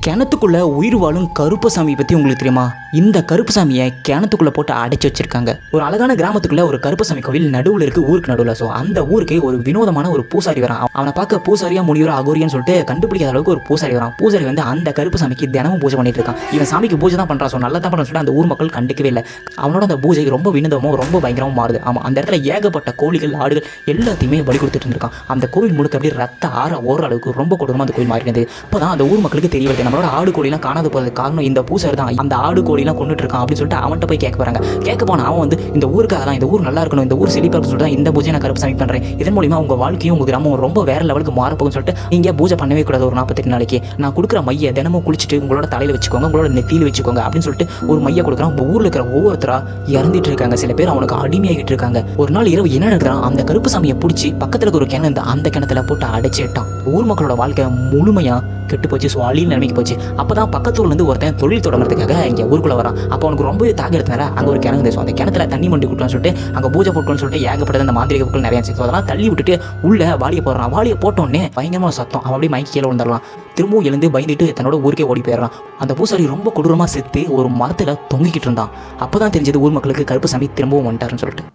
கிணத்துக்குள்ள உயிர் வாழும் கருப்பசாமி பற்றி உங்களுக்கு தெரியுமா? இந்த கருப்பசாமியை கிணத்துக்குள்ளே போட்டு அடைச்சி வச்சிருக்காங்க. ஒரு அழகான கிராமத்துக்குள்ள ஒரு கருப்பசாமி கோவில் நடுவில் இருக்கு, ஊருக்கு நடுவில். ஸோ அந்த ஊருக்கு ஒரு வினோதமான ஒரு பூசாரி வரான். அவனை பார்க்க பூசாரியா முனிவரா அகோரியான்னு சொல்லிட்டு கண்டுபிடிக்காத அளவுக்கு ஒரு பூசாரி வரான். பூசாரி வந்து அந்த கருப்பசாமிக்கு தினமும் பூஜை பண்ணிட்டு இருக்கான். இவன் சாமிக்கு பூஜை தான் பண்ணுறான். ஸோ நல்லா தான் பண்ணுறான்னு சொல்லிட்டு அந்த ஊர் மக்கள் கண்டுக்கவே இல்லை. அவனோட அந்த பூஜை ரொம்ப வினோதமும் ரொம்ப பயங்கரமாக மாறுது. ஆமாம், அந்த இடத்துல ஏகப்பட்ட கோழிகள் ஆடுகள் எல்லாத்தையுமே பலி கொடுத்துட்டு இருந்திருக்கான். அந்த கோவில் முழுக்க அப்படியே ரத்த ஆற ஓர அளவுக்கு ரொம்ப கொடூரமாக அந்த கோவில் மாறினது. அப்போ தான் அந்த ஊர் மக்களுக்கு தெரிய வருது, நம்மளோட ஆடு கோழிலாம் காணாது போகிறதுக்கு காரணம் இந்த பூசாரி தான். அந்த ஆடு கோழிலாம் கொண்டுட்டு இருக்கான் அப்படின்னு சொல்லிட்டு அவன்கிட்ட போய் கேட்க போறாங்க. கேட்க போனா அவன் வந்து இந்த ஊருக்கு அதெல்லாம், இந்த ஊர் நல்லா இருக்கணும், இந்த ஊர் செழிப்பாக சொல்லிட்டு தான் இந்த பூஜை நான் கருப்பசாமி பண்ணுறேன். இதன் மூலியமா உங்கள் வாழ்க்கையும் உங்கள் கிராமம் ரொம்ப வேற லெவலுக்கு மாறப்போகும்னு சொல்லிட்டு நீங்கள் பூஜை பண்ணவே கூடாது. ஒரு 48 நாளைக்கு நான் கொடுக்குற மையை தினமும் குளிச்சுட்டு உங்களோட தலையில் வச்சுக்கோங்க, உங்களோட நெத்தியில் வச்சுக்கோங்க அப்படின்னு சொல்லிட்டு ஒரு மையை கொடுக்குறான். உங்கள் ஊரில் இருக்கிற ஒவ்வொருத்தரா இறந்துட்டு இருக்காங்க. சில பேர் அவனுக்கு அடிமையாகிட்டு இருக்காங்க. ஒரு நாள் இரவு என்ன நடக்கிறான், அந்த கருப்பசாமியை பிடிச்சி பக்கத்தில் ஒரு கிணறு, அந்த கிணத்துல போட்டு அடைச்சிட்டான். ஊர் மக்களோட வாழ்க்கை முழுமையா கெட்டு போச்சு. ஸோ அழியில் நிலைமைக்கு போச்சு. அப்போ தான் பக்கத்தூர்லேருந்து ஒருத்தன் தொழில் தொடங்குறதுக்காக இங்கே ஊருக்குள்ளே வரான். அப்போ அவனுக்கு ரொம்பவே தாக்கம் எடுத்தனால அங்கே ஒரு கிணறு. ஸோ அந்த கிணத்துல தண்ணி மண்டி கொடுக்கலாம்னு சொல்லிட்டு அங்கே பூஜை போட்டுன்னு சொல்லிட்டு ஏகப்பட்டது அந்த மாந்திரிக பொருட்கள் நிறைய இருந்துச்சு. ஸோ அதெல்லாம் தள்ளி விட்டுட்டு உள்ள வாளியை போடுறான். வாளியை போட்டோன்னே பயங்கரமாக சத்தம். அவன் அப்படியே மயக்கி கீழே விழுந்துடலாம். திரும்பவும் எழுந்து பயந்துட்டு தன்னோட ஊருக்கே ஓடி போயிடுறான். அந்த பூசாரி ரொம்ப கொடூரமாக செத்து ஒரு மரத்தில் தொங்கிக்கிட்டு இருந்தான். அப்போ தான் தெரிஞ்சது ஊர் மக்களுக்கு கருப்பசாமி திரும்பவும் வந்துட்டாருன்னு சொல்லிட்டு.